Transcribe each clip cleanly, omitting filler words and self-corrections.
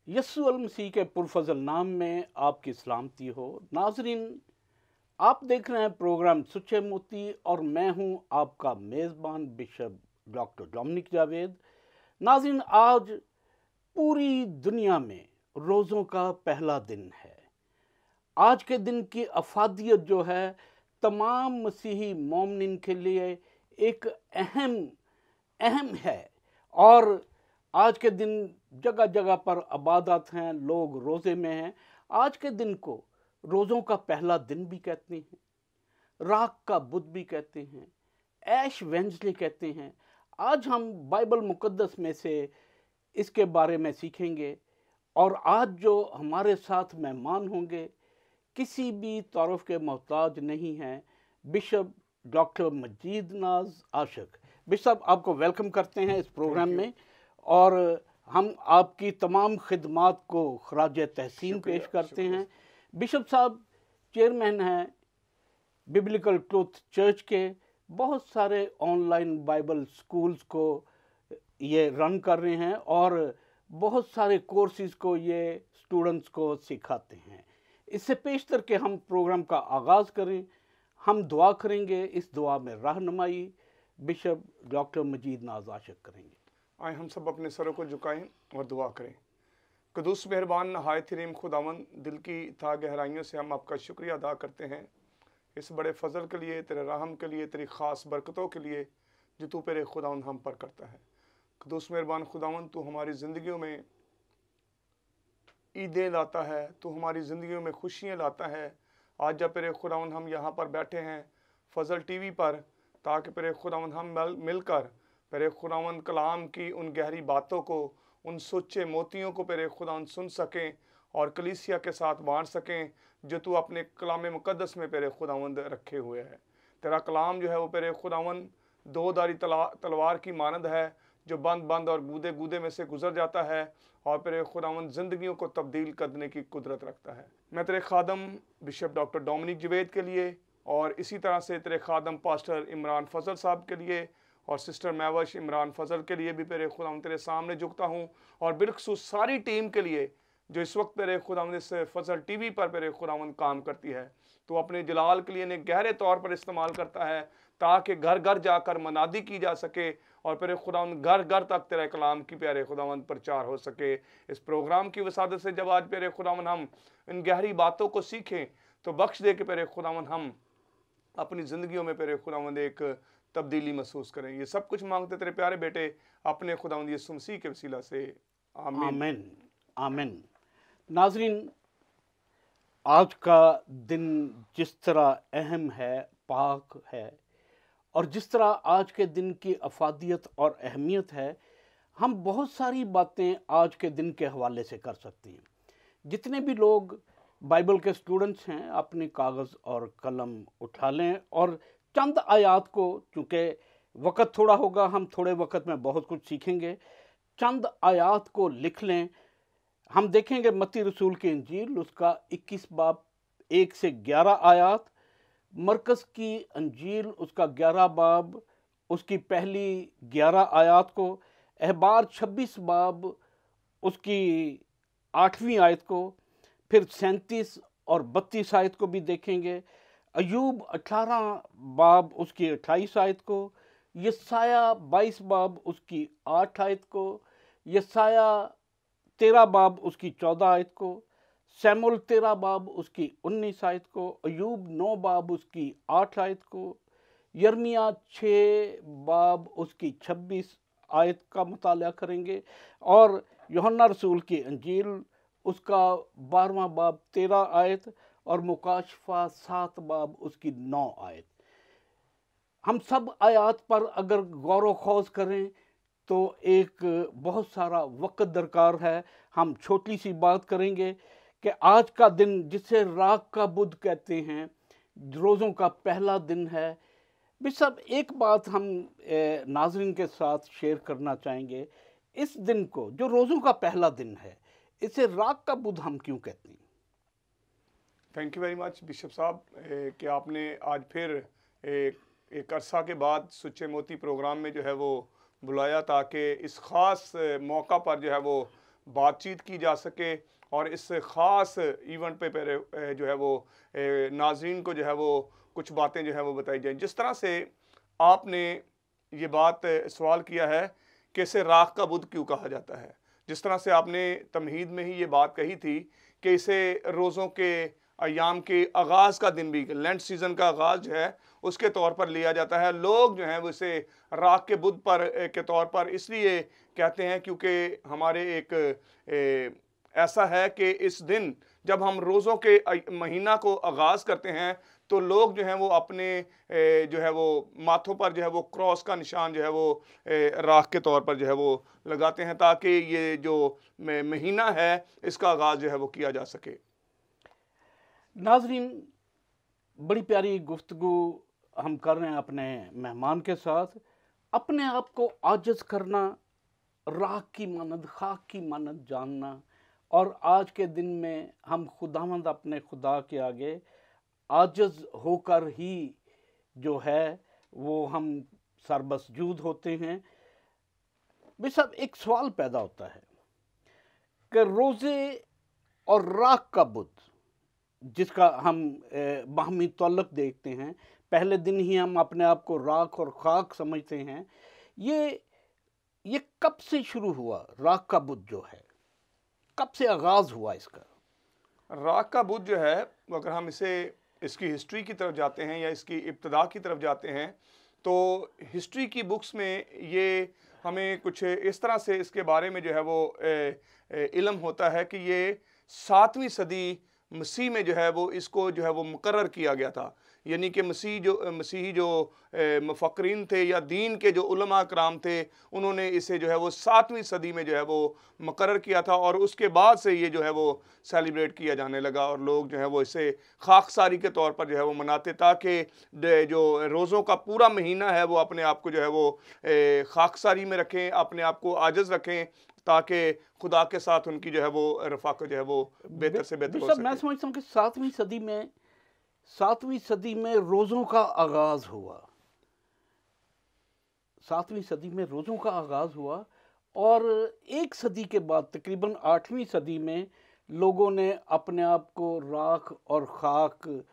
यस्सु अल मसीह के पुरफजल नाम में आपकी सलामती हो। नाजरीन, आप देख रहे हैं प्रोग्राम सुच्चे मोती और मैं हूं आपका मेज़बान बिशप डॉक्टर डोमिनिक जावेद। नाजरीन, आज पूरी दुनिया में रोज़ों का पहला दिन है। आज के दिन की अफादियत जो है तमाम मसीही मोमिन के लिए एक अहम अहम है। और आज के दिन जगह जगह पर इबादत हैं, लोग रोज़े में हैं। आज के दिन को रोज़ों का पहला दिन भी कहते हैं, राख का बुध भी कहते हैं, ऐश वेंसडे कहते हैं। आज हम बाइबल मुकद्दस में से इसके बारे में सीखेंगे। और आज जो हमारे साथ मेहमान होंगे किसी भी तारुफ के मोहताज नहीं हैं, बिशप डॉक्टर मजीद नाज आशिक। बिशप, आपको वेलकम करते हैं इस प्रोग्राम में और हम आपकी तमाम खिदमात को खराज तहसीन पेश करते हैं। बिशप साहब चेयरमैन हैं बिब्लिकल ट्रूथ चर्च के, बहुत सारे ऑनलाइन बाइबल स्कूल्स को ये रन कर रहे हैं और बहुत सारे कोर्सेज को ये स्टूडेंट्स को सिखाते हैं। इससे पेशतर के हम प्रोग्राम का आगाज़ करें, हम दुआ करेंगे। इस दुआ में रहनुमाई बिशप डॉक्टर मजीद नाज आशिक करेंगे। आए हम सब अपने सरों को झुकाएं और दुआ करें। कदूस मेहरबान नहायत रहीम खुदावन, दिल की था गहराइयों से हम आपका शुक्रिया अदा करते हैं इस बड़े फजल के लिए, तेरे रहम के लिए, तेरी ख़ास बरकतों के लिए जो तू पेरे खुदावन हम पर करता है। कदूस मेहरबान खुदावन, तू हमारी ज़िंदगियों में ईदें लाता है, तू हमारी ज़िंदगियों में खुशियाँ लाता है। आज जब पेरे खुदावन हम यहाँ पर बैठे हैं फजल टीवी पर, ताकि पेरे खुदावन हम मिलकर पेरे खुदावन कलाम की उन गहरी बातों को, उन सोचे मोतियों को पेरे खुदावन सुन सकें और कलीसिया के साथ बांट सकें जो तू अपने कलाम मुकद्दस में पेरे खुदावंद रखे हुए है। तेरा कलाम जो है वो पेरे खुदावन दो धारी तलवार की मानद है जो बंद बंद और गूदे गूदे में से गुजर जाता है और पेरे खुदावन जिंदगियों को तब्दील करने की कुदरत रखता है। मैं तेरे खादम बिशप डॉक्टर डोमिनिक जावेद के लिए और इसी तरह से तेरे खादम पास्टर इमरान फजल साहब के लिए और सिस्टर महवश इमरान फजल के लिए भी पेरे खुदावन तेरे सामने झुकता हूँ, और बिलखसूस सारी टीम के लिए जो इस वक्त पेरे खुदावन इस फजल टीवी पर पेरे खुदावन काम करती है। तो अपने जलाल के लिए इन्हें गहरे तौर पर इस्तेमाल करता है ताकि घर घर जाकर मनादी की जा सके और पेरे खुदावन घर घर तक तेरे कलाम की प्यारे खुदावन प्रचार हो सके। इस प्रोग्राम की वसादत से जब आज पेरे खुदावन हम इन गहरी बातों को सीखें तो बख्श दे के पेरे खुदावन हम अपनी ज़िंदगियों में पेरे खुदावन एक तब्दीली महसूस करें। ये सब कुछ मांगते तेरे प्यारे बेटे अपने खुदावंद यीशु मसीह के वसीला से, आमीन आमीन आमीन। नाजरीन, आज का दिन जिस तरह अहम है, पाक है, और जिस तरह आज के दिन की अफादियत और अहमियत है, हम बहुत सारी बातें आज के दिन के हवाले से कर सकते हैं। जितने भी लोग बाइबल के स्टूडेंट्स हैं अपने कागज़ और कलम उठा लें और चंद आयात को, चूँकि वक़्त थोड़ा होगा, हम थोड़े वक़्त में बहुत कुछ सीखेंगे, चंद आयात को लिख लें। हम देखेंगे मत्ती रसूल की इंजील उसका 21 बाब 1 से 11 आयात, मरकस की अंजील उसका 11 बाब उसकी पहली 11 आयात को, अहबार 26 बाब उसकी 8वीं आयत को, फिर 37 और 32 आयत को भी देखेंगे, अयूब 18 बाब उसकी 28 आयत को, यसाया 22 बाब उसकी 8 आयत को, यसाया 13 बाब उसकी 14 आयत को, सैमुअल 13 बाब उसकी 19 आयत को, अयूब 9 बाब उसकी 8 आयत को, यर्मिया 6 बाब उसकी 26 आयत का मुताला करेंगे, और यूहन्ना रसूल की अंजील उसका 12वां बाब 13 आयत और मुकाशफा 7 बाब उसकी 9 आयत। हम सब आयात पर अगर गौर व खौज करें तो एक बहुत सारा वक्त दरकार है। हम छोटी सी बात करेंगे कि आज का दिन जिसे राख का बुध कहते हैं, रोज़ों का पहला दिन है। बिशप, एक बात हम नाजरीन के साथ शेयर करना चाहेंगे। इस दिन को, जो रोज़ों का पहला दिन है, इसे राख का बुध हम क्यों कहते हैं? Thank you very much bishop साहब कि आपने आज फिर एक अरसा के बाद सुच्चे मोती प्रोग्राम में जो है वो बुलाया ताकि इस ख़ास मौका पर जो है वो बातचीत की जा सके और इस ख़ास इवेंट पे पहले जो है वो नाज़रीन को जो है वो कुछ बातें जो है वो बताई जाएं। जिस तरह से आपने ये बात सवाल किया है कि इसे राख का बुत क्यों कहा जाता है, जिस तरह से आपने तमहीद में ही ये बात कही थी कि इसे रोज़ों के अयाम के आगाज़ का दिन भी, लेंट सीज़न का आगाज़ जो है उसके तौर पर लिया जाता है। लोग जो हैं वो इसे राख के बुत पर के तौर पर इसलिए कहते हैं क्योंकि हमारे एक ऐसा है कि इस दिन जब हम रोज़ों के महीना को आगाज़ करते हैं तो लोग जो हैं वो अपने जो है वो माथों पर जो है वो क्रॉस का निशान जो है वो राख के तौर पर जो है वो लगाते हैं ताकि ये जो महीना है इसका आगाज़ जो है वो किया जा सके। नाजरीन, बड़ी प्यारी गुफ्तगू हम कर रहे हैं अपने मेहमान के साथ। अपने आप को आजिज़ करना, राख की मानद, खाक की मानद जानना, और आज के दिन में हम खुदावंद अपने खुदा के आगे आजिज़ होकर ही जो है वो हम सरबसजूद होते हैं। बेशक एक सवाल पैदा होता है कि रोज़े और राख का बुत, जिसका हम बाहमी तल्लुक़ देखते हैं, पहले दिन ही हम अपने आप को राख और खाक समझते हैं। ये कब से शुरू हुआ? राख का बुत जो है कब से आगाज़ हुआ इसका? राख का बुत जो है, अगर हम इसकी हिस्ट्री की तरफ जाते हैं या इसकी इब्तिदा की तरफ जाते हैं तो हिस्ट्री की बुक्स में ये हमें कुछ इस तरह से इसके बारे में जो है वो इल्म होता है कि ये 7वीं सदी मसीह में जो है वो इसको जो है वो मुकर्रर किया गया था। यानी कि मसीही जो मुफक्किरीन थे या दीन के जो उलमा कराम थे, उन्होंने इसे जो है वो 7वीं सदी में जो है वो मुकर्रर किया था और उसके बाद से ये जो है वो सेलिब्रेट किया जाने लगा और लोग जो है वो इसे खाकसारी के तौर पर जो है वो मनाते, ताकि जो रोज़ों का पूरा महीना है वो अपने आप को जो है वो खाकसारी में रखें, अपने आप को आजिज़ रखें, ताकि खुदा के साथ उनकी जो है वो रफ़ाक़त जो है वो बेहतर से बेहतर हो सके। मैं समझता हूँ कि 7वीं सदी में रोज़ों का आगाज़ हुआ। 7वीं सदी में रोज़ों का आगाज़ हुआ और एक सदी के बाद तकरीबन 8वीं सदी में लोगों ने अपने आप को राख और खाक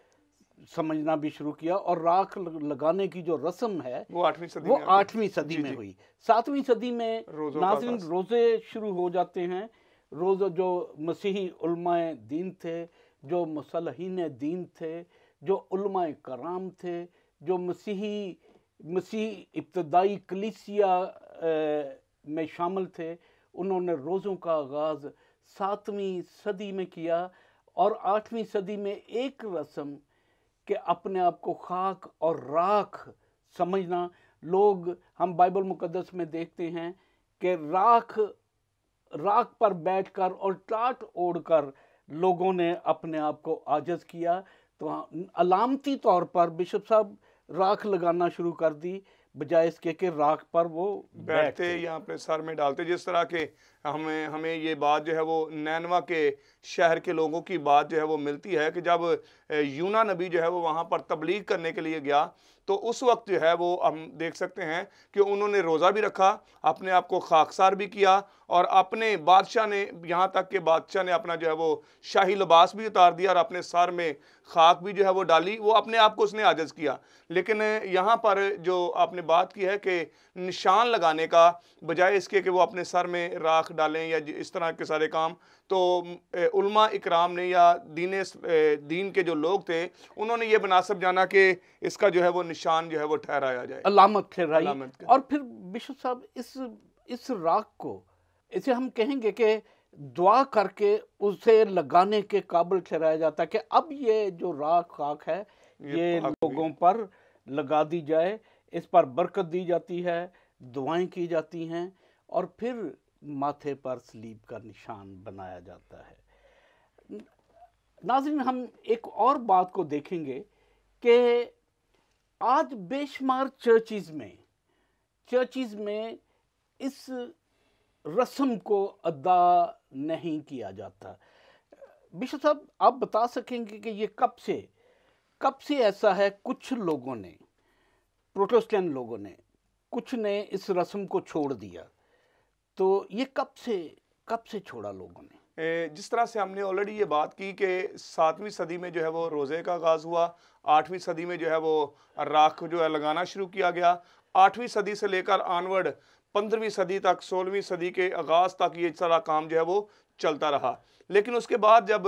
समझना भी शुरू किया और राख लगाने की जो रस्म है वो 8वीं सदी में हुई। 7वीं सदी में नाज़रीन रोज़े शुरू हो जाते हैं। रोज़ जो मसीही उलमाए दीन थे, जो मुसल्हीन दीन थे, जो उलमाए कराम थे, जो मसीह इब्तदाई कलीसिया में शामिल थे, उन्होंने रोज़ों का आगाज़ 7वीं सदी में किया और 8वीं सदी में एक रस्म कि अपने आप को खाक और राख समझना। लोग, हम बाइबल मुकद्दस में देखते हैं कि राख पर बैठकर और टाट ओढ़कर लोगों ने अपने आप को आजिज़ किया। तो अलामती तौर पर बिशप साहब राख लगाना शुरू कर दी, बजाय इसके कि राख पर वो बैठते या अपने सर में डालते। जिस तरह के हमें ये बात जो है वो नैनवा के शहर के लोगों की बात जो है वो मिलती है कि जब यूना नबी जो है वो वहाँ पर तबलीग करने के लिए गया तो उस वक्त जो है वो हम देख सकते हैं कि उन्होंने रोज़ा भी रखा, अपने आप को खाकसार भी किया और अपने बादशाह ने, यहाँ तक कि बादशाह ने अपना जो है वो शाही लिबास भी उतार दिया और अपने सर में खाक भी जो है वो डाली, वो अपने आप को उसने आजिज़ किया। लेकिन यहाँ पर जो आपने बात की है कि निशान लगाने का, बजाय इसके कि वो अपने सर में राख डालें या इस तरह के सारे काम, तो उलमा इकराम ने या दीन के जो लोग थे उन्होंने ये मुनासिब जाना कि इसका जो है वो निशान जो है वो ठहराया जाए, अलामत ठहराई। और फिर बिशप साहब इस राख को, इसे हम कहेंगे कि दुआ करके उसे लगाने के काबिल ठहराया जाता है कि अब ये जो राख खाक है ये लोगों पर लगा दी जाए, इस पर बरकत दी जाती है, दुआएं की जाती हैं और फिर माथे पर सलीब का निशान बनाया जाता है। नाज़रीन, हम एक और बात को देखेंगे कि आज बेशुमार चर्चिज़ में इस रस्म को अदा नहीं किया जाता। बिशप साहब, आप बता सकेंगे कि ये कब से ऐसा है? कुछ लोगों ने, प्रोटेस्टेंट लोगों ने, कुछ ने इस रस्म को छोड़ दिया, तो ये कब से कब से छोड़ा लोगों ने? जिस तरह से हमने ऑलरेडी ये बात की कि 7वीं सदी में जो है वो रोज़े का आगाज़ हुआ, 8वीं सदी में जो है वो राख जो है लगाना शुरू किया गया, 8वीं सदी से लेकर ऑनवर्ड 15वीं सदी तक, 16वीं सदी के आगाज़ तक ये सारा काम जो है वो चलता रहा। लेकिन उसके बाद जब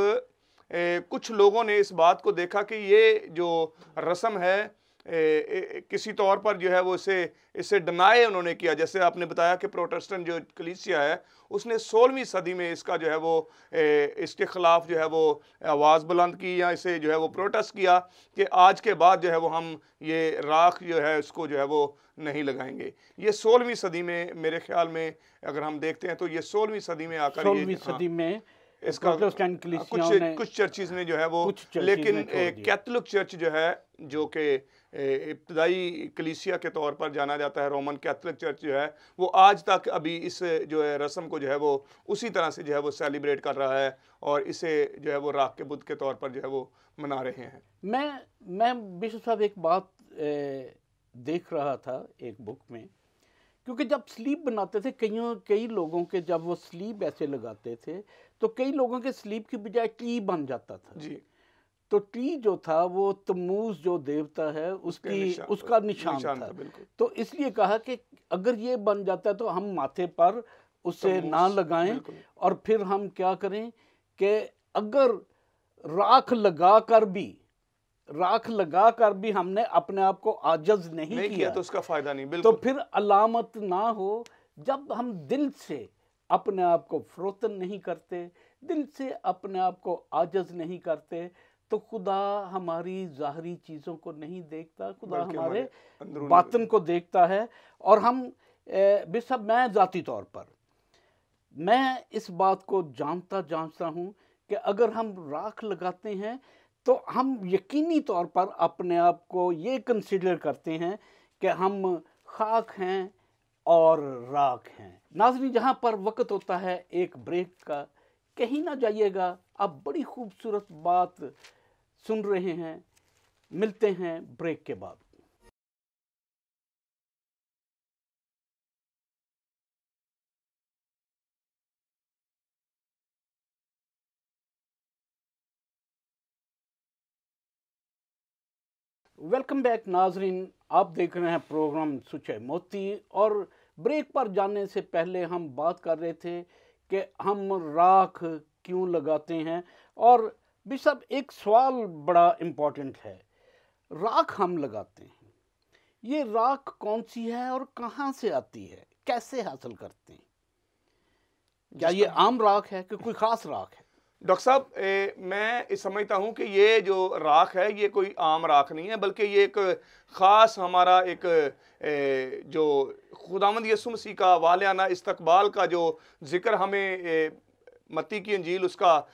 कुछ लोगों ने इस बात को देखा कि ये जो रस्म है किसी तौर पर जो है वो इसे डिनाई उन्होंने किया। जैसे आपने बताया कि प्रोटेस्टेंट जो कलीसिया है उसने 16वीं सदी में इसका जो है वो इसके ख़िलाफ़ जो है वो आवाज़ बुलंद की या इसे जो है वो प्रोटेस्ट किया कि आज के बाद जो है वो हम ये राख जो है इसको जो है वो नहीं लगाएंगे। ये 16वीं सदी में मेरे ख्याल में अगर हम देखते हैं तो ये 16वीं सदी में आकर 16वीं सदी में इसका प्रोटेस्टेंट कलीसियाओं ने, कुछ चर्चिज ने जो है वो, कुछ चर्चिज लेकिन ने छोड़ दिया। कैथोलिक चर्च जो है जो कि इब्तदाई कलीसिया के तौर पर जाना जाता है, रोमन कैथोलिक चर्च जो है वो आज तक अभी इस जो है रस्म को जो है वो उसी तरह से जो है वो सेलिब्रेट कर रहा है और इसे जो है वो राख के बुत के तौर पर जो है वो मना रहे हैं। मैं बिशप साहब एक बात देख रहा था एक बुक में, क्योंकि जब स्लीप बनाते थे कई लोगों के, जब वो स्लीप ऐसे लगाते थे तो कई लोगों के स्लीप की बजाय टी बन जाता था जी। तो टी जो था वो तमूज जो देवता है उसका निशान था। तो इसलिए कहा कि अगर ये बन जाता है तो हम माथे पर उसे ना लगाएं, और फिर हम क्या करें कि अगर राख लगाकर भी हमने अपने आप को आजज नहीं किया तो उसका फायदा नहीं। बिल्कुल। तो फिर अलामत ना हो। जब हम दिल से अपने आप को फरोतन नहीं करते, दिल से अपने आप को आजज नहीं करते, तो खुदा हमारी ज़ाहरी चीज़ों को नहीं देखता, खुदा हमारे बातन को देखता है। और हम बिशप, मैं ज़ाती तौर पर मैं इस बात को जानता हूँ कि अगर हम राख लगाते हैं तो हम यकीनी तौर पर अपने आप को ये कंसीडर करते हैं कि हम खाक हैं और राख हैं। नाज़रीन, जहाँ पर वक्त होता है एक ब्रेक का, कहीं ना जाइएगा, आप बड़ी खूबसूरत बात सुन रहे हैं। मिलते हैं ब्रेक के बाद। वेलकम बैक नाजरीन, आप देख रहे हैं प्रोग्राम सुचे मोती। और ब्रेक पर जाने से पहले हम बात कर रहे थे कि हम राख क्यों लगाते हैं। और बिशप, एक सवाल बड़ा इम्पोर्टेंट है। राख हम लगाते हैं, ये राख कौन सी है और कहाँ से आती है, कैसे हासिल करते हैं? क्या ये आम राख है कि कोई ख़ास राख है? डॉक्टर साहब, मैं समझता हूँ कि ये जो राख है ये कोई आम राख नहीं है, बल्कि ये एक ख़ास हमारा एक जो खुदावंद यीशु मसीह का वालियाना इस्तकबाल का जो जिक्र हमें मत्ती की इंजील उसका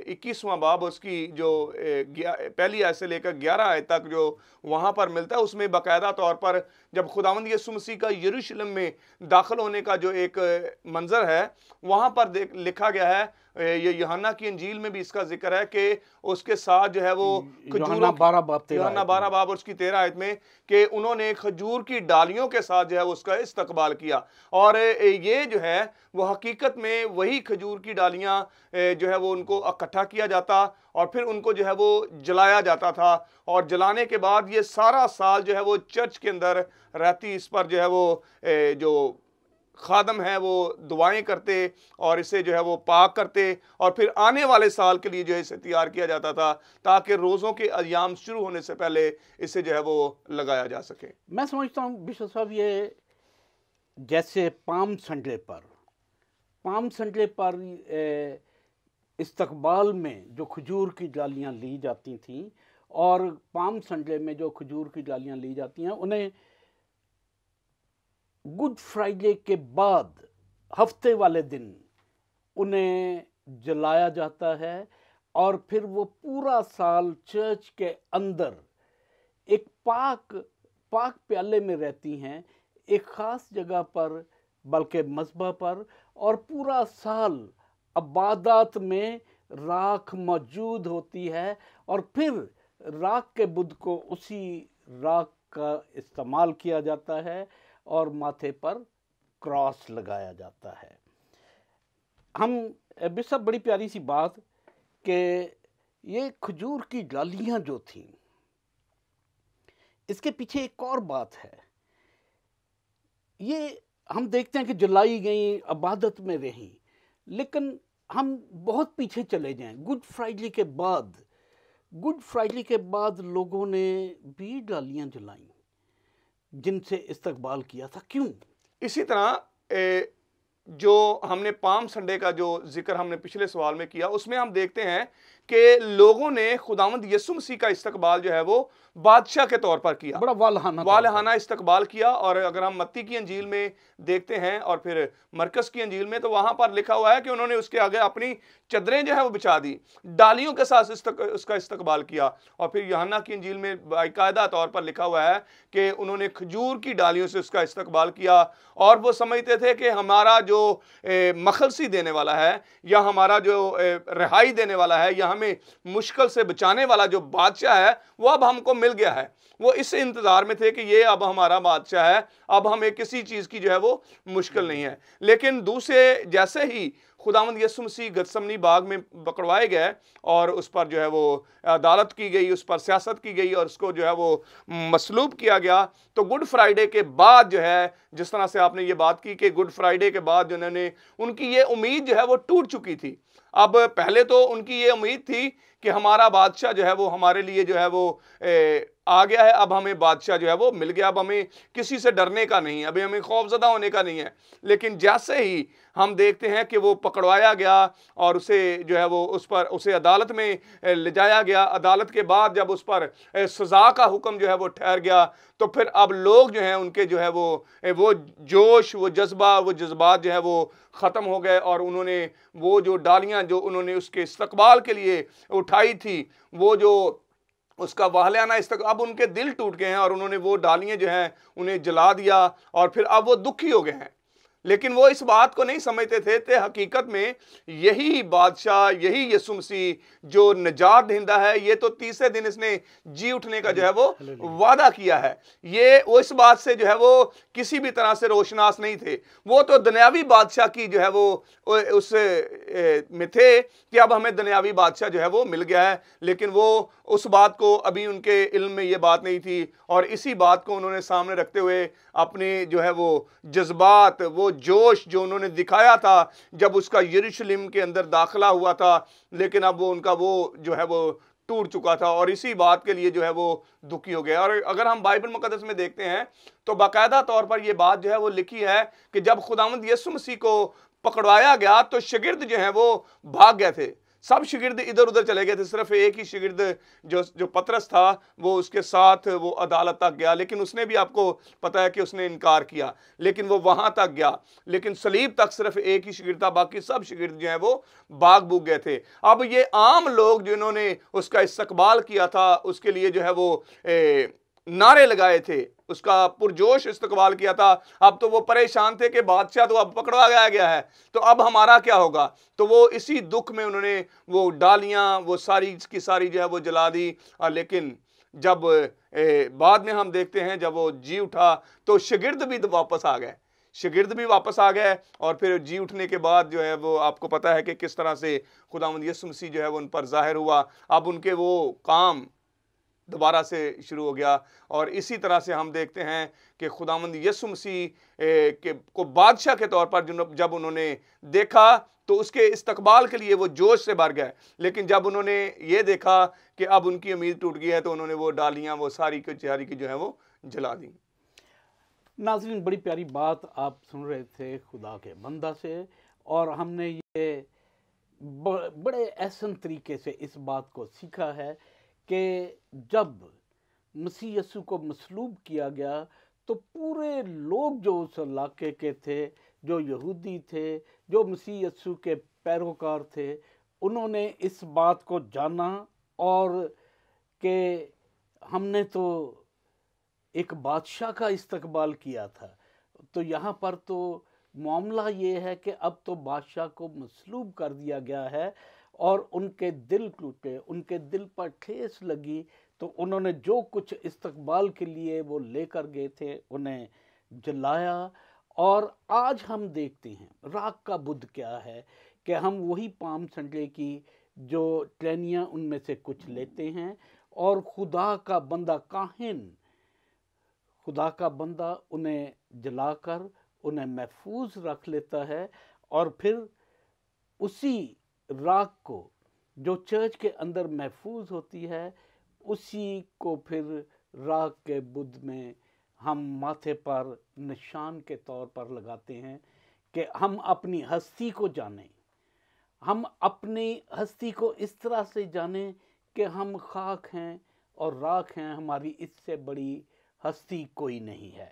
21वां बाब उसकी जो पहली आयत से लेकर 11 आयत तक जो वहाँ पर मिलता है, उसमें बाकायदा तौर पर जब खुदावंद यीशु मसीह का यरूशलेम में दाखिल होने का जो एक मंजर है वहाँ पर लिखा गया है। ये यूहन्ना की इंजील में भी इसका जिक्र है कि उसके साथ जो है वो यूहन्ना 12 बाब उसकी 13 आयत में कि उन्होंने खजूर की डालियों के साथ जो है उसका इस्तकबाल किया। और ये जो है वो हकीकत में वही खजूर की डालियां जो है वो उनको इकट्ठा किया जाता और फिर उनको जो है वो जलाया जाता था। और जलाने के बाद ये सारा साल जो है वो चर्च के अंदर रहती, इस पर जो है वो जो खादम है वो दुआएं करते और इसे जो है वो पाक करते और फिर आने वाले साल के लिए जो है इसे तैयार किया जाता था ताकि रोज़ों के अय्याम शुरू होने से पहले इसे जो है वो लगाया जा सके। मैं समझता हूँ बिशप साहब, ये जैसे पाम संडे पर इस्तकबाल में जो खजूर की डालियाँ ली जाती थीं, और पाम संडे में जो खजूर की डालियाँ ली जाती हैं उन्हें गुड फ्राइडे के बाद हफ्ते वाले दिन उन्हें जलाया जाता है और फिर वो पूरा साल चर्च के अंदर एक पाक प्याले में रहती हैं, एक ख़ास जगह पर, बल्कि मज़बा पर, और पूरा साल इबादत में राख मौजूद होती है। और फिर राख के बुत को उसी राख का इस्तेमाल किया जाता है और माथे पर क्रॉस लगाया जाता है। हम बेशक बड़ी प्यारी सी बात कि ये खजूर की डालियां जो थीं, इसके पीछे एक और बात है। ये हम देखते हैं कि जलाई गई, इबादत में रही, लेकिन हम बहुत पीछे चले जाएं, गुड फ्राइडे के बाद लोगों ने भी डालियां जलाई जिनसे इस्तकबाल किया था। क्यों? इसी तरह जो हमने पाम संडे का जो जिक्र हमने पिछले सवाल में किया, उसमें हम देखते हैं कि लोगों ने खुदावंद यीशु मसीह का इस्तकबाल जो है वो बादशाह के तौर पर किया, बड़ा वालहाना इस्तकबाल किया। और अगर हम मत्ती की अंजील में देखते हैं और फिर मरकस की अंजील में, तो वहां पर लिखा हुआ है कि उन्होंने उसके आगे अपनी चदरें जो है वो बिछा दी, डालियों के साथ उसका इस्तकबाल किया। और फिर यूहन्ना की अंजील में बाकायदा तौर पर लिखा हुआ है कि उन्होंने खजूर की डालियों से उसका इस्तकबाल किया। और वो समझते थे कि हमारा जो मखलसी देने वाला है, या हमारा जो रिहाई देने वाला है, या हमें मुश्किल से बचाने वाला जो बादशाह है, वो अब हमको मिल गया है। वो इस इंतजार में थे कि ये अब हमारा बादशाह है, अब हमें किसी चीज की जो है वो मुश्किल नहीं है। लेकिन दूसरे जैसे ही खुदावंद यीशु मसीह गतसमनी बाग में पकड़वाए गए और उस पर जो है वो अदालत की गई, उस पर सियासत की गई और उसको जो है वो मसलूब किया गया, तो गुड फ्राइडे के बाद जो है, जिस तरह से आपने ये बात की कि गुड फ्राइडे के बाद जो उन्होंने, उनकी ये उम्मीद जो है वो टूट चुकी थी। अब पहले तो उनकी ये उम्मीद थी कि हमारा बादशाह जो है वो हमारे लिए जो है वो आ गया है, अब हमें बादशाह जो है वो मिल गया, अब हमें किसी से डरने का नहीं है, अभी हमें खौफजदा होने का नहीं है। लेकिन जैसे ही हम देखते हैं कि वो पकड़वाया गया और उसे जो है वो उसे अदालत में ले जाया गया, अदालत के बाद जब उस पर सजा का हुक्म जो है वो ठहर गया, तो फिर अब लोग जो हैं उनके जो है वो जोश, वो जज्बा, वो जज्बात जो है वो ख़त्म हो गए। और उन्होंने वो जो डालियां जो उन्होंने उसके इस्तकबाल के लिए उठाई थी, वो जो उसका वाहलियाना अब उनके दिल टूट गए हैं और उन्होंने वो डालियां जो हैं उन्हें जला दिया और फिर अब वो दुखी हो गए हैं। लेकिन वो इस बात को नहीं समझते थे हकीकत में यही बादशाह, यही यीशु मसीह जो निजात दहिंदा है, ये तो तीसरे दिन इसने जी उठने का जो है वो वादा किया है। ये वो इस बात से जो है वो किसी भी तरह से रोशनास नहीं थे। वो तो दुनियावी बादशाह की जो है वो उस में थे कि अब हमें दुनियावी बादशाह जो है वो मिल गया है, लेकिन वो उस बात को अभी उनके इल्म में ये बात नहीं थी। और इसी बात को उन्होंने सामने रखते हुए अपने जो है वो जज्बात, वो जोश जो उन्होंने दिखाया था जब उसका यरूशलेम के अंदर दाखिला हुआ था, लेकिन अब वो उनका वो जो है वो टूट चुका था और इसी बात के लिए जो है वो दुखी हो गया। और अगर हम बाइबल मुकद्दस में देखते हैं तो बाकायदा तौर पर ये बात जो है वो लिखी है कि जब खुदावंद यीशु मसीह को पकड़वाया गया तो शागिर्द जो है वो भाग गए थे, सब शागिर्द इधर उधर चले गए थे। सिर्फ एक ही शागिर्द जो पतरस था वो उसके साथ वो अदालत तक गया, लेकिन उसने भी, आपको पता है कि उसने इनकार किया, लेकिन वो वहां तक गया। लेकिन सलीब तक सिर्फ एक ही शागिर्द था, बाकी सब शागिर्द जो है वो भाग भूग गए थे। अब ये आम लोग जिन्होंने उसका इस्तकबाल किया था, उसके लिए जो है वो नारे लगाए थे, उसका पुरजोश इस्तकबाल किया था, अब तो वो परेशान थे कि बादशाह तो अब पकड़वा गया है, तो अब हमारा क्या होगा। तो वो इसी दुख में उन्होंने वो डालियां, वो सारी की सारी जो है वो जला दी। लेकिन जब बाद में हम देखते हैं जब वो जी उठा तो शागिर्द भी वापस आ गए, शागिर्द भी वापस आ गए। और फिर जी उठने के बाद जो है वो आपको पता है कि किस तरह से खुदावंद यीशु मसीह जो है वो उन पर जाहिर हुआ। अब उनके वो काम दोबारा से शुरू हो गया। और इसी तरह से हम देखते हैं कि खुदावंद यीशु मसीह को बादशाह के तौर पर जब उन्होंने देखा तो उसके इस्तकबाल के लिए वो जोश से भर गए। लेकिन जब उन्होंने ये देखा कि अब उनकी उम्मीद टूट गई है तो उन्होंने वो डालियां, वो सारी की जो है वो जला दी। नाज़रीन, बड़ी प्यारी बात आप सुन रहे थे खुदा के बंदा से, और हमने ये बड़े एहसन तरीके से इस बात को सीखा है कि जब मसीह यीशु को मसलूब किया गया तो पूरे लोग जो उस इलाके के थे, जो यहूदी थे, जो मसीह यीशु के पैरोकार थे, उन्होंने इस बात को जाना और कि हमने तो एक बादशाह का इस्तकबाल किया था। तो यहाँ पर तो मामला ये है कि अब तो बादशाह को मसलूब कर दिया गया है और उनके दिल टूटे, उनके दिल पर ठेस लगी। तो उन्होंने जो कुछ इस्तकबाल के लिए वो लेकर गए थे उन्हें जलाया। और आज हम देखते हैं राख का बुद्ध क्या है कि हम वही पाम संडे की जो ट्रेनियाँ उनमें से कुछ लेते हैं और खुदा का बंदा काहिन, खुदा का बंदा उन्हें जलाकर उन्हें महफूज रख लेता है और फिर उसी राख को जो चर्च के अंदर महफूज होती है, उसी को फिर राख के बुद्ध में हम माथे पर निशान के तौर पर लगाते हैं कि हम अपनी हस्ती को जानें, हम अपनी हस्ती को इस तरह से जानें कि हम खाक हैं और राख हैं, हमारी इससे बड़ी हस्ती कोई नहीं है।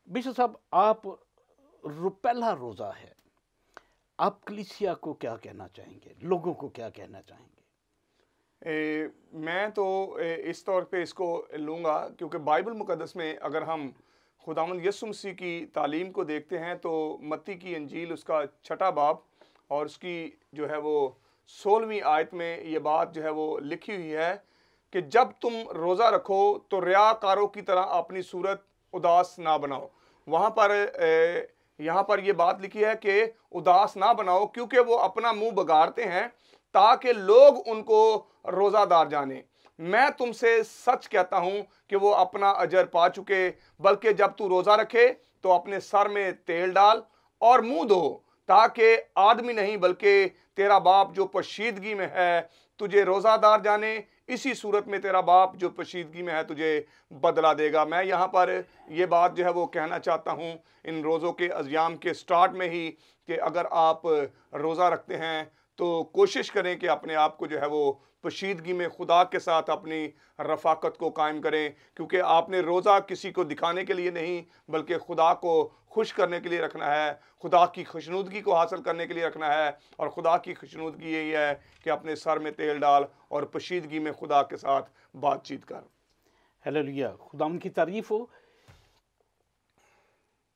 बिशप साहब, आप पहला रोज़ा है, आप कलीसिया को क्या कहना चाहेंगे, लोगों को क्या कहना चाहेंगे? मैं तो इस तौर पे इसको लूँगा, क्योंकि बाइबल मुक़द्दस में अगर हम खुदावंद यीशु मसीह की तालीम को देखते हैं तो मत्ती की इंजील उसका 6 बाब और उसकी जो है वो 16वीं आयत में ये बात जो है वो लिखी हुई है कि जब तुम रोज़ा रखो तो रियाकारों की तरह अपनी सूरत उदास ना बनाओ। वहाँ पर यहाँ पर ये बात लिखी है कि उदास ना बनाओ, क्योंकि वो अपना मुंह बगाड़ते हैं ताकि लोग उनको रोज़ादार जाने। मैं तुमसे सच कहता हूं कि वो अपना अजर पा चुके। बल्कि जब तू रोज़ा रखे तो अपने सर में तेल डाल और मुंह धो, ताकि आदमी नहीं बल्कि तेरा बाप जो पोशीदगी में है तुझे रोज़ादार जाने। इसी सूरत में तेरा बाप जो पोशीदगी में है तुझे बदला देगा। मैं यहाँ पर ये बात जो है वो कहना चाहता हूँ इन रोज़ों के अज़याम के स्टार्ट में ही कि अगर आप रोज़ा रखते हैं तो कोशिश करें कि अपने आप को जो है वो पोशीदगी में खुदा के साथ अपनी रफ़ाकत को कायम करें, क्योंकि आपने रोज़ा किसी को दिखाने के लिए नहीं बल्कि खुदा को खुश करने के लिए रखना है, खुदा की खुशनुदगी को हासिल करने के लिए रखना है। और खुदा की खुशनुदगी यही है कि अपने सर में तेल डाल और पोशीदगी में खुदा के साथ बातचीत कर। हालेलुया, खुदा की तारीफ हो।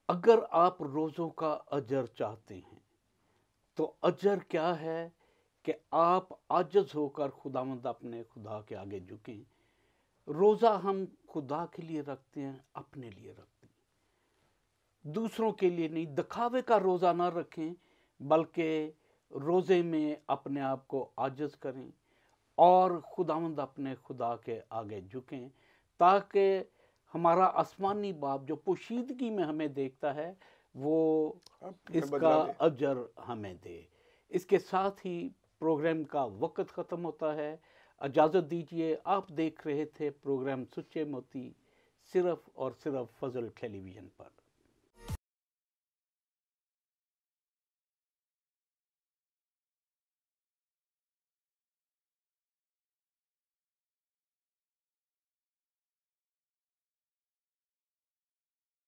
अगर आप रोज़ों का अजर चाहते हैं तो अजर क्या है कि आप आजिज़ होकर खुदावंद अपने खुदा के आगे झुकें। रोज़ा हम खुदा के लिए रखते हैं, अपने लिए रखते हैं, दूसरों के लिए नहीं। दिखावे का रोज़ा ना रखें बल्कि रोज़े में अपने आप को आजिज़ करें और खुदावंद अपने खुदा के आगे झुकें, ताकि हमारा आसमानी बाप जो पोशीदगी में हमें देखता है वो इसका अजर हमें दे। इसके साथ ही प्रोग्राम का वक्त ख़त्म होता है। इजाज़त दीजिए। आप देख रहे थे प्रोग्राम सुच्चे मोती, सिर्फ और सिर्फ फजल टेलीविज़न पर।